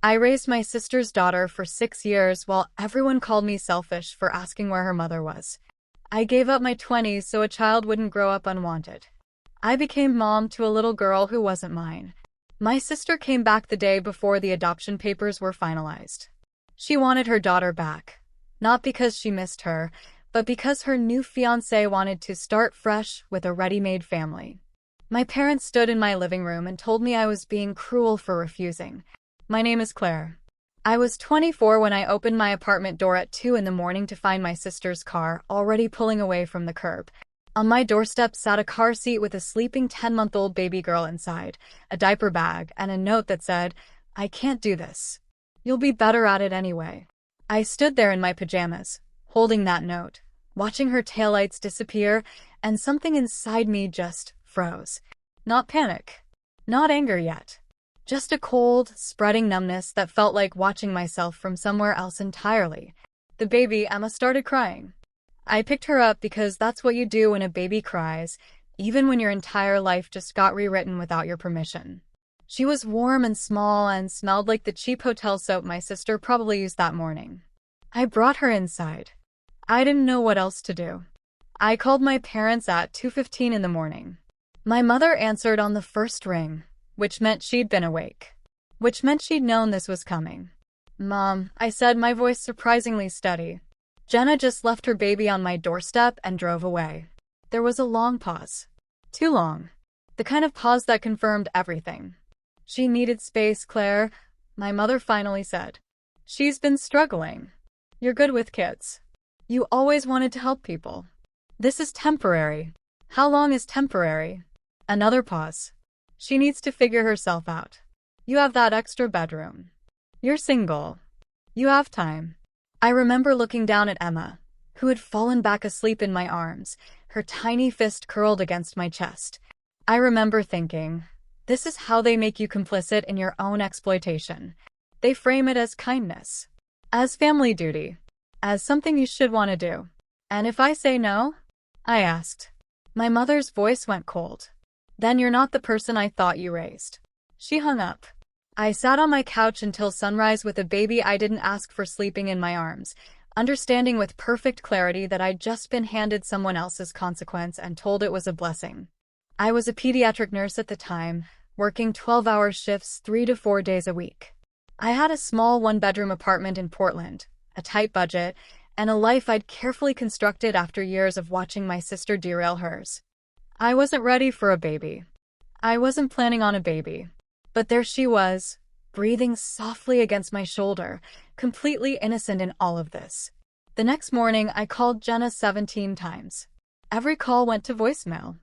I raised my sister's daughter for 6 years while everyone called me selfish for asking where her mother was. I gave up my 20s so a child wouldn't grow up unwanted. I became mom to a little girl who wasn't mine. My sister came back the day before the adoption papers were finalized. She wanted her daughter back, not because she missed her, but because her new fiancé wanted to start fresh with a ready-made family. My parents stood in my living room and told me I was being cruel for refusing. My name is Claire. I was 24 when I opened my apartment door at 2 in the morning to find my sister's car already pulling away from the curb. On my doorstep sat a car seat with a sleeping 10-month-old baby girl inside, a diaper bag, and a note that said, "I can't do this. You'll be better at it anyway." I stood there in my pajamas, holding that note, watching her taillights disappear, and something inside me just froze. Not panic. Not anger yet. Just a cold, spreading numbness that felt like watching myself from somewhere else entirely. The baby, Emma, started crying. I picked her up because that's what you do when a baby cries, even when your entire life just got rewritten without your permission. She was warm and small and smelled like the cheap hotel soap my sister probably used that morning. I brought her inside. I didn't know what else to do. I called my parents at 2:15 in the morning. My mother answered on the first ring, which meant she'd been awake. Which meant she'd known this was coming. "Mom," I said, my voice surprisingly steady. Jenna just left her baby on my doorstep and drove away. There was a long pause. Too long. The kind of pause that confirmed everything. "She needed space, Claire," my mother finally said. "She's been struggling. You're good with kids. You always wanted to help people. This is temporary." "How long is temporary?" Another pause. "She needs to figure herself out. You have that extra bedroom. You're single. You have time." I remember looking down at Emma, who had fallen back asleep in my arms, her tiny fist curled against my chest. I remember thinking, this is how they make you complicit in your own exploitation. They frame it as kindness, as family duty, as something you should want to do. "And if I say no?" I asked. My mother's voice went cold. "Then you're not the person I thought you raised." She hung up. I sat on my couch until sunrise with a baby I didn't ask for sleeping in my arms, understanding with perfect clarity that I'd just been handed someone else's consequence and told it was a blessing. I was a pediatric nurse at the time, working 12-hour shifts 3 to 4 days a week. I had a small one-bedroom apartment in Portland, a tight budget, and a life I'd carefully constructed after years of watching my sister derail hers. I wasn't ready for a baby. I wasn't planning on a baby. But there she was, breathing softly against my shoulder, completely innocent in all of this. The next morning, I called Jenna 17 times. Every call went to voicemail.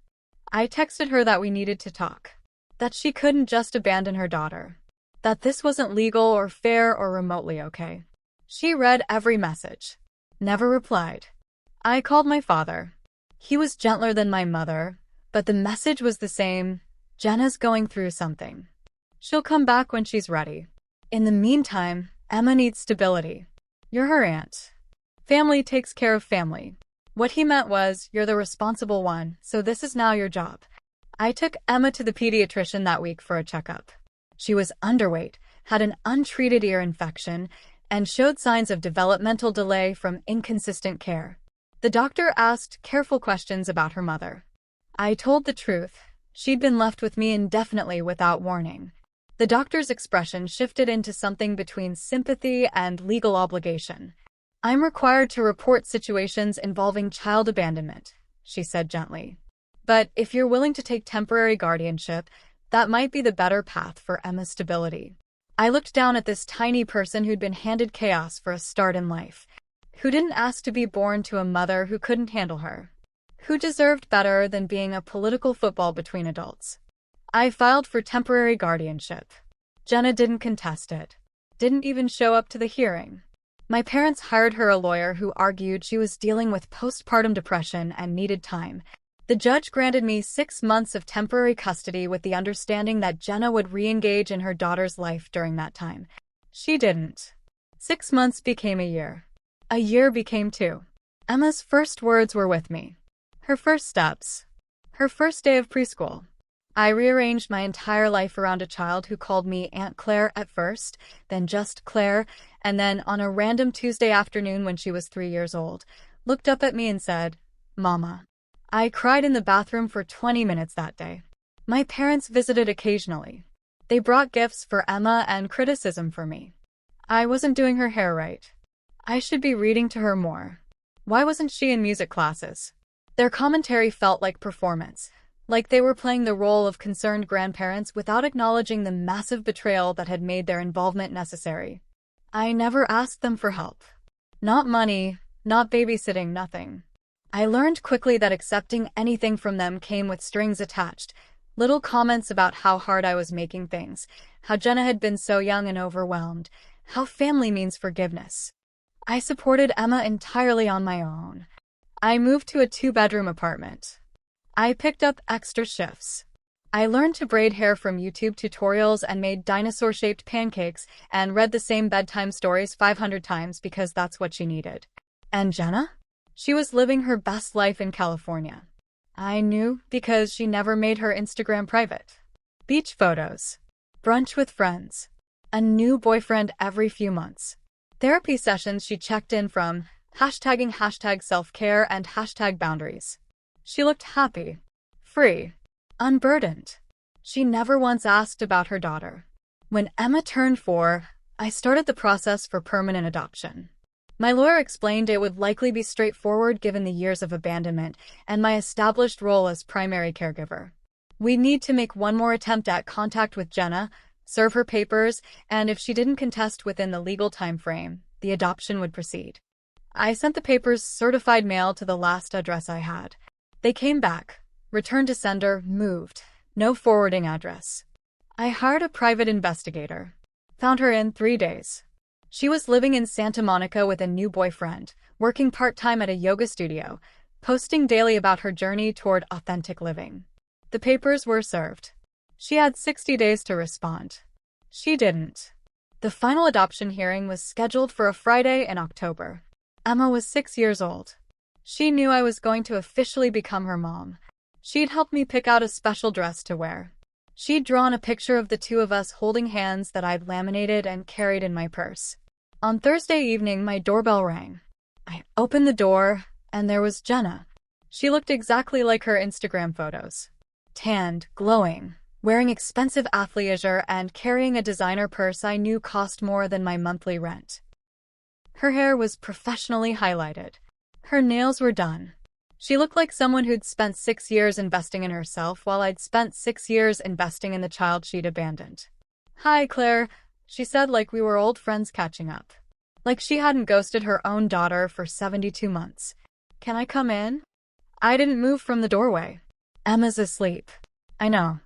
I texted her that we needed to talk, that she couldn't just abandon her daughter, that this wasn't legal or fair or remotely okay. She read every message, never replied. I called my father. He was gentler than my mother, but the message was the same. Jenna's going through something. She'll come back when she's ready. In the meantime, Emma needs stability. You're her aunt. Family takes care of family. What he meant was, you're the responsible one, so this is now your job. I took Emma to the pediatrician that week for a checkup. She was underweight, had an untreated ear infection, and showed signs of developmental delay from inconsistent care. The doctor asked careful questions about her mother. I told the truth. She'd been left with me indefinitely without warning. The doctor's expression shifted into something between sympathy and legal obligation. "I'm required to report situations involving child abandonment," she said gently. "But if you're willing to take temporary guardianship, that might be the better path for Emma's stability." I looked down at this tiny person who'd been handed chaos for a start in life, who didn't ask to be born to a mother who couldn't handle her, who deserved better than being a political football between adults. I filed for temporary guardianship. Jenna didn't contest it, didn't even show up to the hearing. My parents hired her a lawyer who argued she was dealing with postpartum depression and needed time. The judge granted me 6 months of temporary custody with the understanding that Jenna would re-engage in her daughter's life during that time. She didn't. 6 months became a year. A year became 2. Emma's first words were with me. Her first steps. Her first day of preschool. I rearranged my entire life around a child who called me Aunt Claire at first, then just Claire, and then on a random Tuesday afternoon when she was 3 years old, looked up at me and said, "Mama." I cried in the bathroom for 20 minutes that day. My parents visited occasionally. They brought gifts for Emma and criticism for me. I wasn't doing her hair right. I should be reading to her more. Why wasn't she in music classes? Their commentary felt like performance, like they were playing the role of concerned grandparents without acknowledging the massive betrayal that had made their involvement necessary. I never asked them for help. Not money, not babysitting, nothing. I learned quickly that accepting anything from them came with strings attached. Little comments about how hard I was making things, how Jenna had been so young and overwhelmed, how family means forgiveness. I supported Emma entirely on my own. I moved to a 2-bedroom apartment. I picked up extra shifts. I learned to braid hair from YouTube tutorials and made dinosaur-shaped pancakes and read the same bedtime stories 500 times because that's what she needed. And Jenna? She was living her best life in California. I knew because she never made her Instagram private. Beach photos. Brunch with friends. A new boyfriend every few months. Therapy sessions she checked in from, hashtagging #self-care and #boundaries. She looked happy, free, unburdened. She never once asked about her daughter. When Emma turned 4, I started the process for permanent adoption. My lawyer explained it would likely be straightforward given the years of abandonment and my established role as primary caregiver. We'd need to make one more attempt at contact with Jenna, serve her papers, and if she didn't contest within the legal time frame, the adoption would proceed. I sent the papers certified mail to the last address I had. They came back, returned to sender, moved, no forwarding address. I hired a private investigator. Found her in 3 days. She was living in Santa Monica with a new boyfriend, working part-time at a yoga studio, posting daily about her journey toward authentic living. The papers were served. She had 60 days to respond. She didn't. The final adoption hearing was scheduled for a Friday in October. Emma was 6 years old. She knew I was going to officially become her mom. She'd helped me pick out a special dress to wear. She'd drawn a picture of the two of us holding hands that I'd laminated and carried in my purse. On Thursday evening, my doorbell rang. I opened the door, and there was Jenna. She looked exactly like her Instagram photos. Tanned, glowing, wearing expensive athleisure and carrying a designer purse I knew cost more than my monthly rent. Her hair was professionally highlighted. Her nails were done. She looked like someone who'd spent 6 years investing in herself while I'd spent 6 years investing in the child she'd abandoned. "Hi, Claire," she said like we were old friends catching up. Like she hadn't ghosted her own daughter for 72 months. "Can I come in?" I didn't move from the doorway. "Emma's asleep." "I know.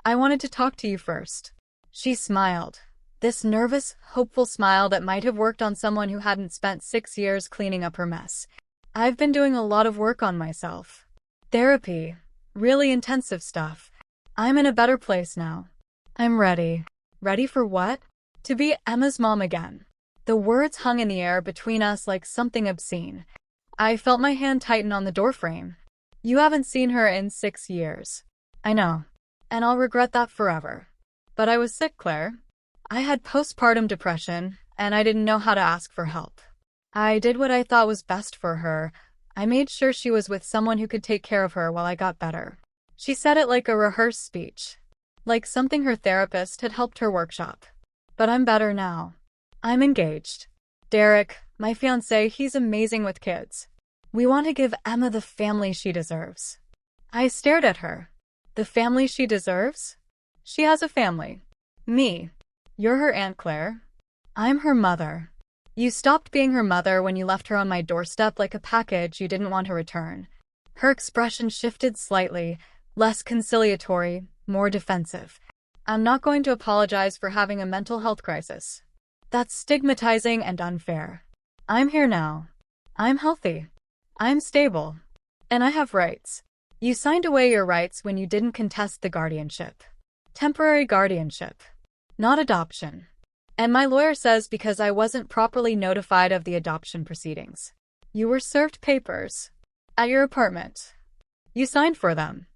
I wanted to talk to you first." She smiled. This nervous, hopeful smile that might have worked on someone who hadn't spent 6 years cleaning up her mess. "I've been doing a lot of work on myself. Therapy. Really intensive stuff. I'm in a better place now. I'm ready." "Ready for what?" "To be Emma's mom again." The words hung in the air between us like something obscene. I felt my hand tighten on the doorframe. "You haven't seen her in 6 years. "I know. And I'll regret that forever. But I was sick, Claire. I had postpartum depression, and I didn't know how to ask for help. I did what I thought was best for her. I made sure she was with someone who could take care of her while I got better." She said it like a rehearsed speech, like something her therapist had helped her workshop. "But I'm better now. I'm engaged. Derek, my fiancé, he's amazing with kids. We want to give Emma the family she deserves." I stared at her. "The family she deserves? She has a family. Me. You're her Aunt Claire. I'm her mother. You stopped being her mother when you left her on my doorstep like a package you didn't want to return." Her expression shifted slightly, less conciliatory, more defensive. "I'm not going to apologize for having a mental health crisis. That's stigmatizing and unfair. I'm here now. I'm healthy. I'm stable. And I have rights. You signed away your rights when you didn't contest the guardianship. Temporary guardianship. Not adoption. And my lawyer says because I wasn't properly notified of the adoption proceedings. You were served papers. At your apartment. You signed for them."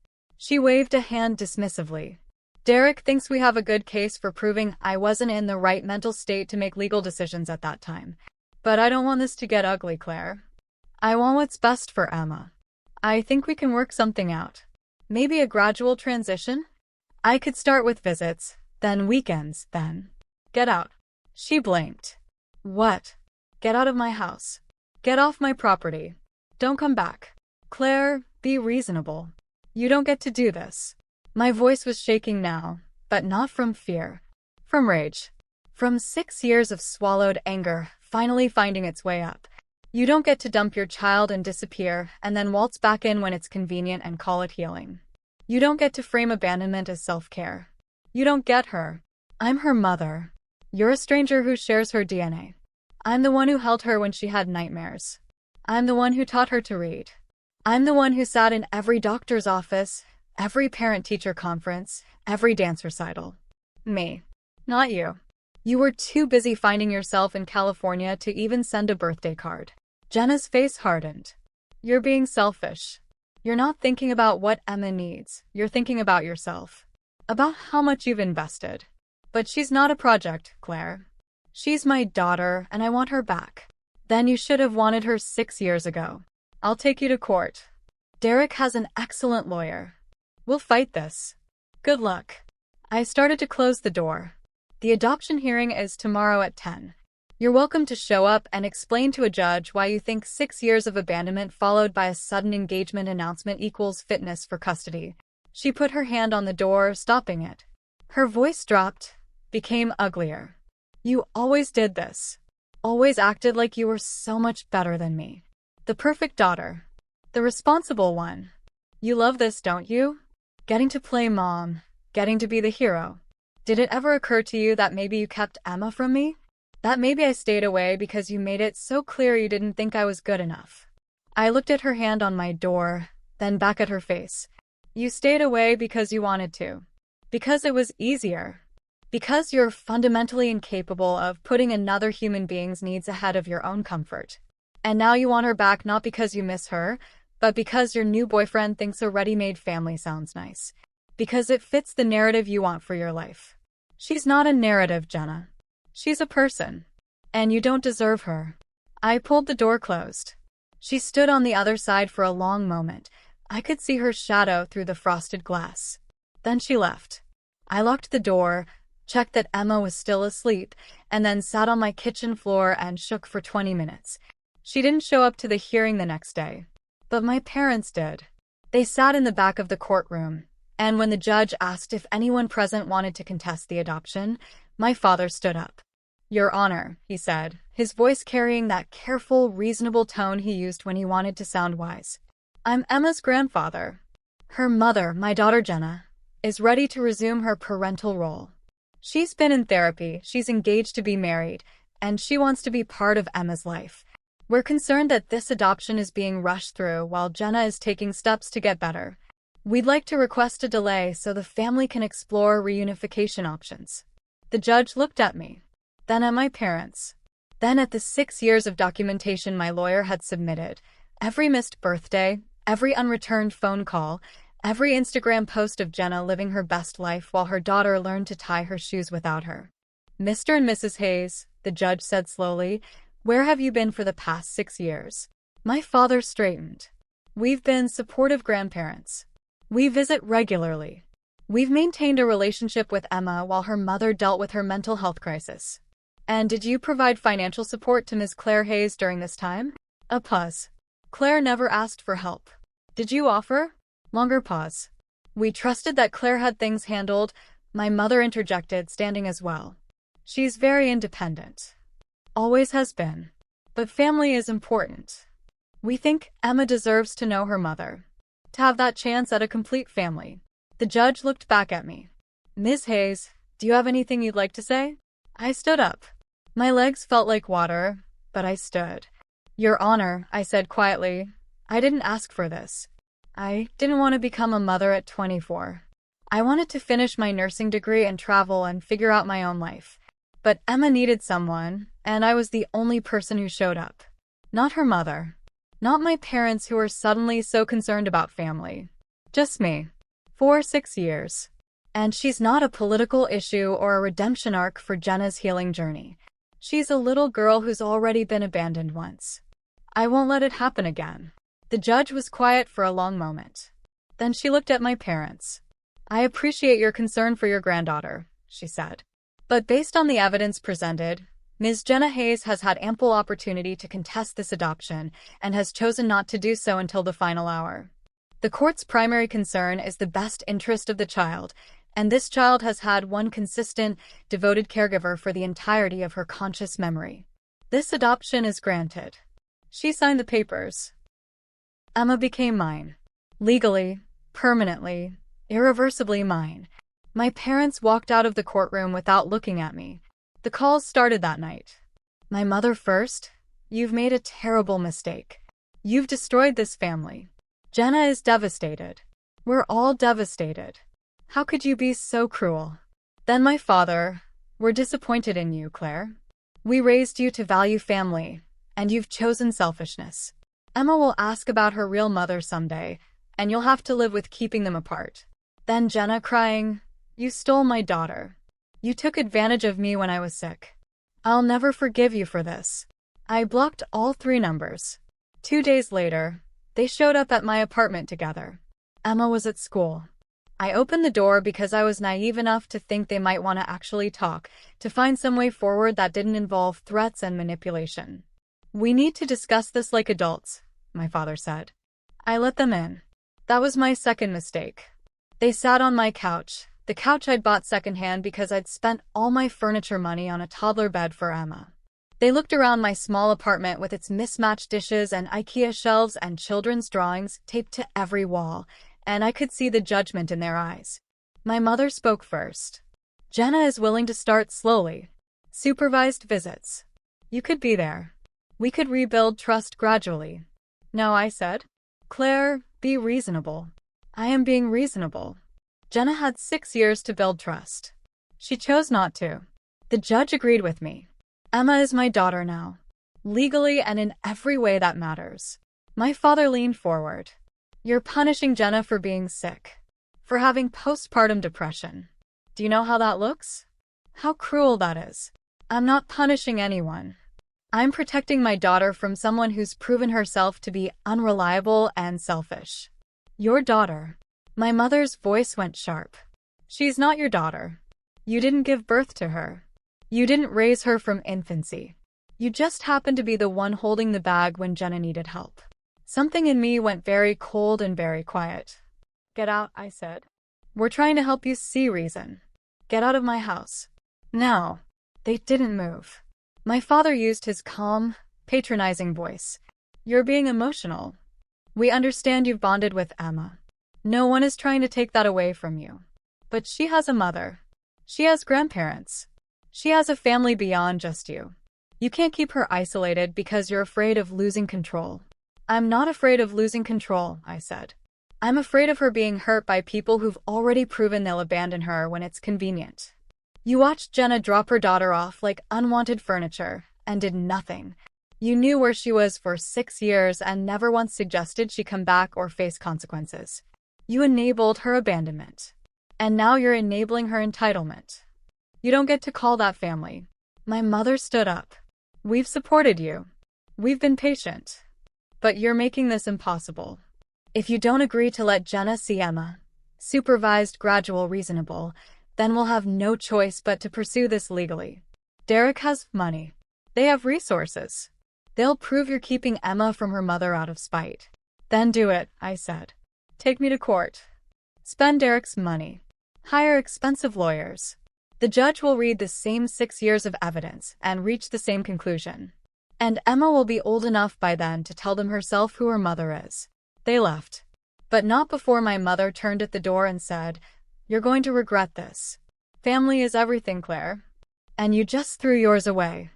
She waved a hand dismissively. Derek thinks we have a good case for proving I wasn't in the right mental state to make legal decisions at that time. But I don't want this to get ugly, Claire. I want what's best for Emma. I think we can work something out. Maybe a gradual transition? I could start with visits, then weekends, then get out. She blinked. What? Get out of my house. Get off my property. Don't come back. Claire, be reasonable. You don't get to do this. My voice was shaking now, but not from fear. From rage. From 6 years of swallowed anger finally finding its way up. You don't get to dump your child and disappear and then waltz back in when it's convenient and call it healing. You don't get to frame abandonment as self-care. You don't get her. I'm her mother. You're a stranger who shares her DNA. I'm the one who held her when she had nightmares. I'm the one who taught her to read. I'm the one who sat in every doctor's office, every parent-teacher conference, every dance recital. Me. Not you. You were too busy finding yourself in California to even send a birthday card. Jenna's face hardened. You're being selfish. You're not thinking about what Emma needs. You're thinking about yourself. About how much you've invested. But she's not a project, Claire. She's my daughter, and I want her back. Then you should have wanted her 6 years ago. I'll take you to court. Derek has an excellent lawyer. We'll fight this. Good luck. I started to close the door. The adoption hearing is tomorrow at 10. You're welcome to show up and explain to a judge why you think 6 years of abandonment followed by a sudden engagement announcement equals fitness for custody. She put her hand on the door, stopping it. Her voice dropped, became uglier. You always did this. Always acted like you were so much better than me. The perfect daughter. The responsible one. You love this, don't you? Getting to play mom. Getting to be the hero. Did it ever occur to you that maybe you kept Emma from me? That maybe I stayed away because you made it so clear you didn't think I was good enough? I looked at her hand on my door, then back at her face. You stayed away because you wanted to. Because it was easier. Because you're fundamentally incapable of putting another human being's needs ahead of your own comfort. And now you want her back not because you miss her, but because your new boyfriend thinks a ready-made family sounds nice. Because it fits the narrative you want for your life. She's not a narrative, Jenna. She's a person. And you don't deserve her. I pulled the door closed. She stood on the other side for a long moment. I could see her shadow through the frosted glass. Then she left. I locked the door, checked that Emma was still asleep, and then sat on my kitchen floor and shook for 20 minutes. She didn't show up to the hearing the next day. But my parents did. They sat in the back of the courtroom. And when the judge asked if anyone present wanted to contest the adoption, my father stood up. Your Honor, he said, his voice carrying that careful, reasonable tone he used when he wanted to sound wise. I'm Emma's grandfather. Her mother, my daughter Jenna, is ready to resume her parental role. She's been in therapy, she's engaged to be married, and she wants to be part of Emma's life. We're concerned that this adoption is being rushed through while Jenna is taking steps to get better. We'd like to request a delay so the family can explore reunification options. The judge looked at me, then at my parents, then at the 6 years of documentation my lawyer had submitted, every missed birthday, every unreturned phone call, every Instagram post of Jenna living her best life while her daughter learned to tie her shoes without her. Mr. and Mrs. Hayes, the judge said slowly, where have you been for the past 6 years? My father straightened. We've been supportive grandparents. We visit regularly. We've maintained a relationship with Emma while her mother dealt with her mental health crisis. And did you provide financial support to Ms. Claire Hayes during this time? A pause. Claire never asked for help. Did you offer? Longer pause. We trusted that Claire had things handled. My mother interjected, standing as well. She's very independent. Always has been. But family is important. We think Emma deserves to know her mother. To have that chance at a complete family. The judge looked back at me. Ms. Hayes, do you have anything you'd like to say? I stood up. My legs felt like water, but I stood. Your Honor, I said quietly, I didn't ask for this. I didn't want to become a mother at 24. I wanted to finish my nursing degree and travel and figure out my own life. But Emma needed someone, and I was the only person who showed up. Not her mother. Not my parents who were suddenly so concerned about family. Just me. For 6 years. And she's not a political issue or a redemption arc for Jenna's healing journey. She's a little girl who's already been abandoned once. I won't let it happen again. The judge was quiet for a long moment. Then she looked at my parents. I appreciate your concern for your granddaughter, she said. But based on the evidence presented, Ms. Jenna Hayes has had ample opportunity to contest this adoption and has chosen not to do so until the final hour. The court's primary concern is the best interest of the child, and this child has had one consistent, devoted caregiver for the entirety of her conscious memory. This adoption is granted. She signed the papers. Emma became mine. Legally, permanently, irreversibly mine. My parents walked out of the courtroom without looking at me. The calls started that night. My mother first. You've made a terrible mistake. You've destroyed this family. Jenna is devastated. We're all devastated. How could you be so cruel? Then my father. We're disappointed in you, Claire. We raised you to value family, and you've chosen selfishness. Emma will ask about her real mother someday, and you'll have to live with keeping them apart. Then Jenna crying, you stole my daughter. You took advantage of me when I was sick. I'll never forgive you for this. I blocked all 3 numbers. 2 days later, they showed up at my apartment together. Emma was at school. I opened the door because I was naive enough to think they might want to actually talk, to find some way forward that didn't involve threats and manipulation. We need to discuss this like adults, my father said. I let them in. That was my second mistake. They sat on my couch, the couch I'd bought secondhand because I'd spent all my furniture money on a toddler bed for Emma. They looked around my small apartment with its mismatched dishes and IKEA shelves and children's drawings taped to every wall, and I could see the judgment in their eyes. My mother spoke first. Jenna is willing to start slowly. Supervised visits. You could be there. We could rebuild trust gradually. No, I said. Claire, be reasonable. I am being reasonable. Jenna had 6 years to build trust. She chose not to. The judge agreed with me. Emma is my daughter now. Legally and in every way that matters. My father leaned forward. You're punishing Jenna for being sick. For having postpartum depression. Do you know how that looks? How cruel that is. I'm not punishing anyone. I'm protecting my daughter from someone who's proven herself to be unreliable and selfish. Your daughter. My mother's voice went sharp. She's not your daughter. You didn't give birth to her. You didn't raise her from infancy. You just happened to be the one holding the bag when Jenna needed help. Something in me went very cold and very quiet. Get out, I said. We're trying to help you see reason. Get out of my house. No. They didn't move. My father used his calm, patronizing voice. You're being emotional. We understand you've bonded with Emma. No one is trying to take that away from you. But she has a mother. She has grandparents. She has a family beyond just you. You can't keep her isolated because you're afraid of losing control. I'm not afraid of losing control, I said. I'm afraid of her being hurt by people who've already proven they'll abandon her when it's convenient. You watched Jenna drop her daughter off like unwanted furniture and did nothing. You knew where she was for 6 years and never once suggested she come back or face consequences. You enabled her abandonment. And now you're enabling her entitlement. You don't get to call that family. My mother stood up. We've supported you. We've been patient. But you're making this impossible. If you don't agree to let Jenna see Emma, supervised, gradual, reasonable, then we'll have no choice but to pursue this legally. Derek has money. They have resources. They'll prove you're keeping Emma from her mother out of spite. Then do it, I said. Take me to court. Spend Derek's money. Hire expensive lawyers. The judge will read the same 6 years of evidence and reach the same conclusion. And Emma will be old enough by then to tell them herself who her mother is. They left. But not before my mother turned at the door and said, You're going to regret this. Family is everything, Claire. And you just threw yours away.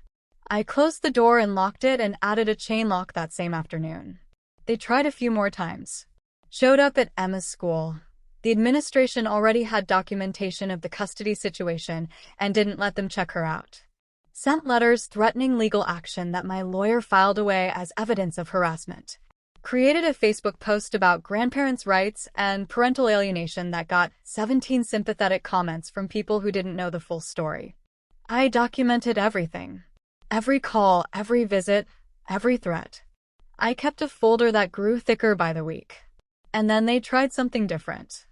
I closed the door and locked it and added a chain lock that same afternoon. They tried a few more times. Showed up at Emma's school. The administration already had documentation of the custody situation and didn't let them check her out. Sent letters threatening legal action that my lawyer filed away as evidence of harassment. Created a Facebook post about grandparents' rights and parental alienation that got 17 sympathetic comments from people who didn't know the full story. I documented everything. Every call, every visit, every threat. I kept a folder that grew thicker by the week. And then they tried something different.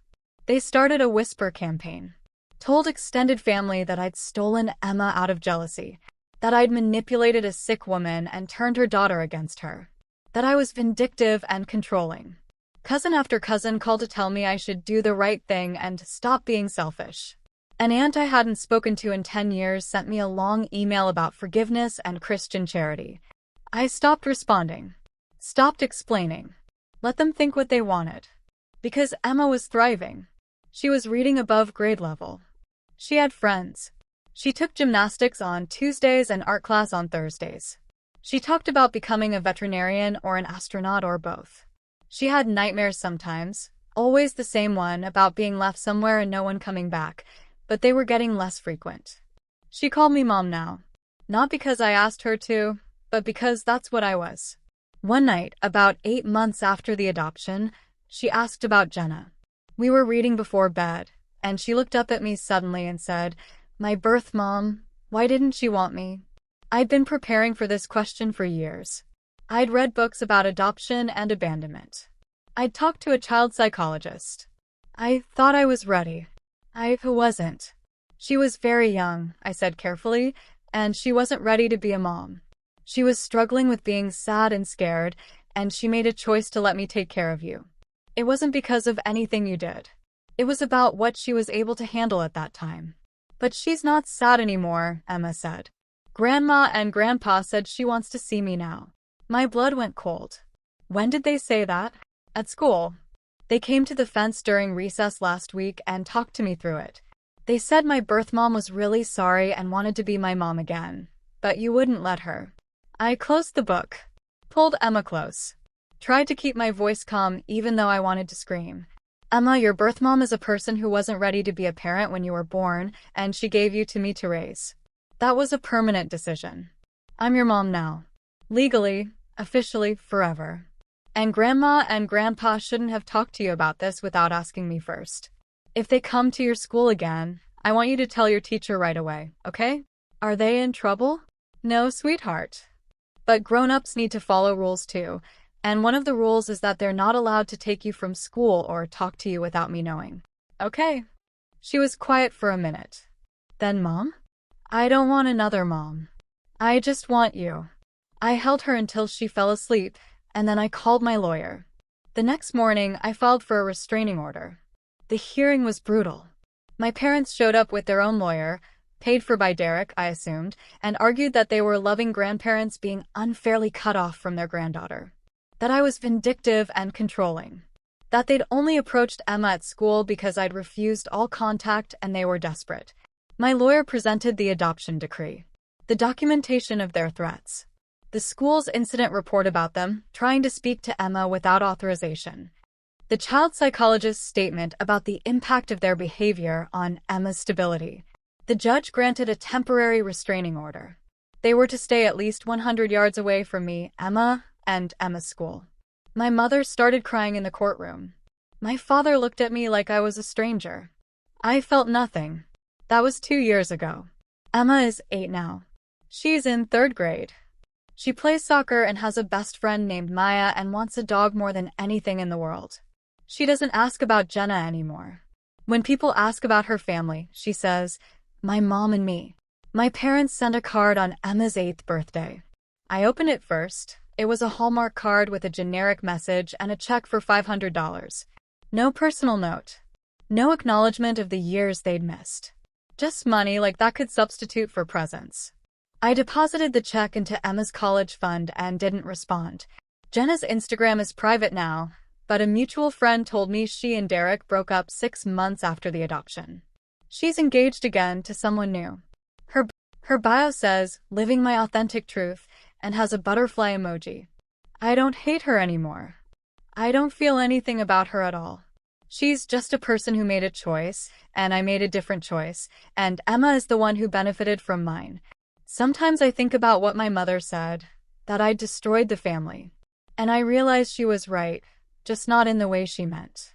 They started a whisper campaign. Told extended family that I'd stolen Emma out of jealousy, that I'd manipulated a sick woman and turned her daughter against her, that I was vindictive and controlling. Cousin after cousin called to tell me I should do the right thing and stop being selfish. An aunt I hadn't spoken to in 10 years sent me a long email about forgiveness and Christian charity. I stopped responding. Stopped explaining. Let them think what they wanted. Because Emma was thriving. She was reading above grade level. She had friends. She took gymnastics on Tuesdays and art class on Thursdays. She talked about becoming a veterinarian or an astronaut or both. She had nightmares sometimes, always the same one about being left somewhere and no one coming back, but they were getting less frequent. She called me mom now. Not because I asked her to, but because that's what I was. One night, about 8 months after the adoption, she asked about Jenna. We were reading before bed, and she looked up at me suddenly and said, "My birth mom, why didn't she want me?" I'd been preparing for this question for years. I'd read books about adoption and abandonment. I'd talked to a child psychologist. I thought I was ready. I wasn't. She was very young, I said carefully, and she wasn't ready to be a mom. She was struggling with being sad and scared, and she made a choice to let me take care of you. It wasn't because of anything you did. It was about what she was able to handle at that time. But she's not sad anymore, Emma said. Grandma and Grandpa said she wants to see me now. My blood went cold. When did they say that? At school. They came to the fence during recess last week and talked to me through it. They said my birth mom was really sorry and wanted to be my mom again, but you wouldn't let her. I closed the book. Pulled Emma close. Tried to keep my voice calm even though I wanted to scream. Emma, your birth mom is a person who wasn't ready to be a parent when you were born, and she gave you to me to raise. That was a permanent decision. I'm your mom now. Legally, officially, forever. And Grandma and Grandpa shouldn't have talked to you about this without asking me first. If they come to your school again, I want you to tell your teacher right away, okay? Are they in trouble? No, sweetheart. But grown-ups need to follow rules too, and one of the rules is that they're not allowed to take you from school or talk to you without me knowing. Okay. She was quiet for a minute. Then Mom? I don't want another mom. I just want you. I held her until she fell asleep, and then I called my lawyer. The next morning, I filed for a restraining order. The hearing was brutal. My parents showed up with their own lawyer, paid for by Derek, I assumed, and argued that they were loving grandparents being unfairly cut off from their granddaughter. That I was vindictive and controlling. That they'd only approached Emma at school because I'd refused all contact and they were desperate. My lawyer presented the adoption decree. The documentation of their threats. The school's incident report about them, trying to speak to Emma without authorization. The child psychologist's statement about the impact of their behavior on Emma's stability. The judge granted a temporary restraining order. They were to stay at least 100 yards away from me, Emma, and Emma's school. My mother started crying in the courtroom. My father looked at me like I was a stranger. I felt nothing. That was 2 years ago. Emma is 8 now. She's in 3rd grade. She plays soccer and has a best friend named Maya and wants a dog more than anything in the world. She doesn't ask about Jenna anymore. When people ask about her family, she says, "My mom and me." My parents sent a card on Emma's 8th birthday. I opened it first. It was a Hallmark card with a generic message and a check for $500. No personal note. No acknowledgement of the years they'd missed. Just money like that could substitute for presents. I deposited the check into Emma's college fund and didn't respond. Jenna's Instagram is private now, but a mutual friend told me she and Derek broke up 6 months after the adoption. She's engaged again to someone new. Her bio says, "Living my authentic truth," and has a butterfly emoji. I don't hate her anymore. I don't feel anything about her at all. She's just a person who made a choice, and I made a different choice, and Emma is the one who benefited from mine. Sometimes I think about what my mother said, that I destroyed the family. And I realized she was right, just not in the way she meant.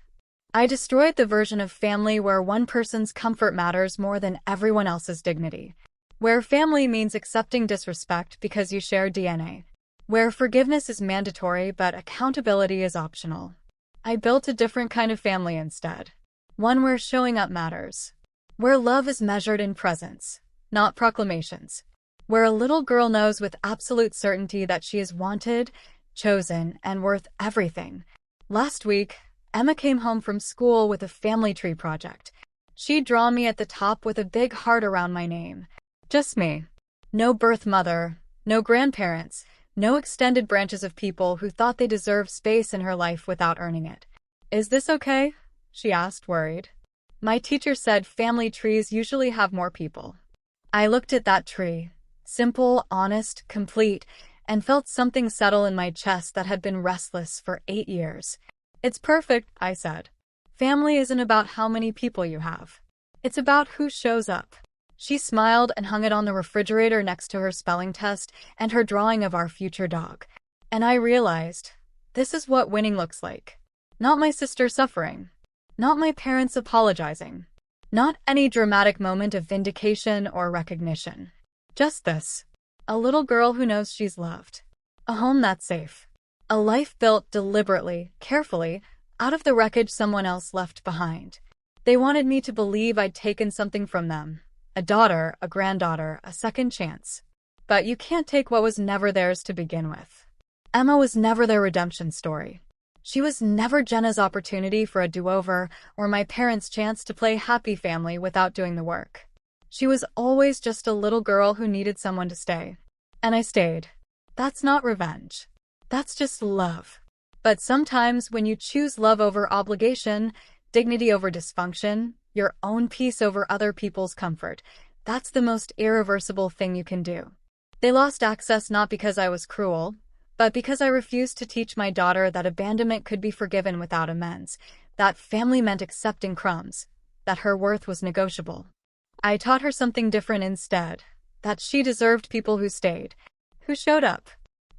I destroyed the version of family where one person's comfort matters more than everyone else's dignity. Where family means accepting disrespect because you share DNA. Where forgiveness is mandatory but accountability is optional. I built a different kind of family instead. One where showing up matters. Where love is measured in presence, not proclamations. Where a little girl knows with absolute certainty that she is wanted, chosen, and worth everything. Last week, Emma came home from school with a family tree project. She'd drawn me at the top with a big heart around my name. Just me. No birth mother, no grandparents, no extended branches of people who thought they deserved space in her life without earning it. "Is this okay?" she asked, worried. My teacher said family trees usually have more people. I looked at that tree, simple, honest, complete, and felt something settle in my chest that had been restless for 8 years. "It's perfect," I said. "Family isn't about how many people you have. It's about who shows up." She smiled and hung it on the refrigerator next to her spelling test and her drawing of our future dog. And I realized, this is what winning looks like. Not my sister suffering. Not my parents apologizing. Not any dramatic moment of vindication or recognition. Just this. A little girl who knows she's loved. A home that's safe. A life built deliberately, carefully, out of the wreckage someone else left behind. They wanted me to believe I'd taken something from them. A daughter, a granddaughter, a second chance. But you can't take what was never theirs to begin with. Emma was never their redemption story. She was never Jenna's opportunity for a do-over or my parents' chance to play happy family without doing the work. She was always just a little girl who needed someone to stay. And I stayed. That's not revenge. That's just love. But sometimes when you choose love over obligation, dignity over dysfunction, your own peace over other people's comfort, that's the most irreversible thing you can do. They lost access not because I was cruel, but because I refused to teach my daughter that abandonment could be forgiven without amends, that family meant accepting crumbs, that her worth was negotiable. I taught her something different instead, that she deserved people who stayed, who showed up,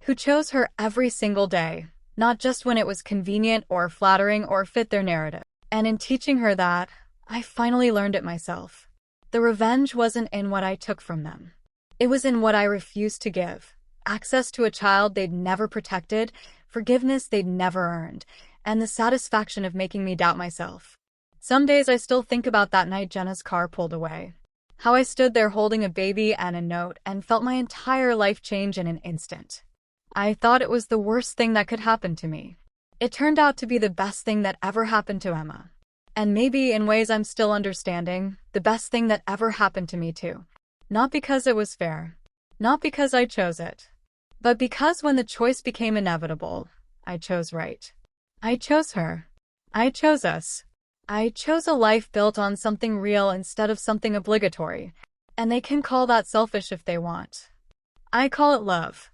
who chose her every single day, not just when it was convenient or flattering or fit their narrative. And in teaching her that, I finally learned it myself. The revenge wasn't in what I took from them. It was in what I refused to give. Access to a child they'd never protected, forgiveness they'd never earned, and the satisfaction of making me doubt myself. Some days I still think about that night Jenna's car pulled away. How I stood there holding a baby and a note and felt my entire life change in an instant. I thought it was the worst thing that could happen to me. It turned out to be the best thing that ever happened to Emma. And maybe, in ways I'm still understanding, the best thing that ever happened to me too. Not because it was fair. Not because I chose it. But because when the choice became inevitable, I chose right. I chose her. I chose us. I chose a life built on something real instead of something obligatory. And they can call that selfish if they want. I call it love.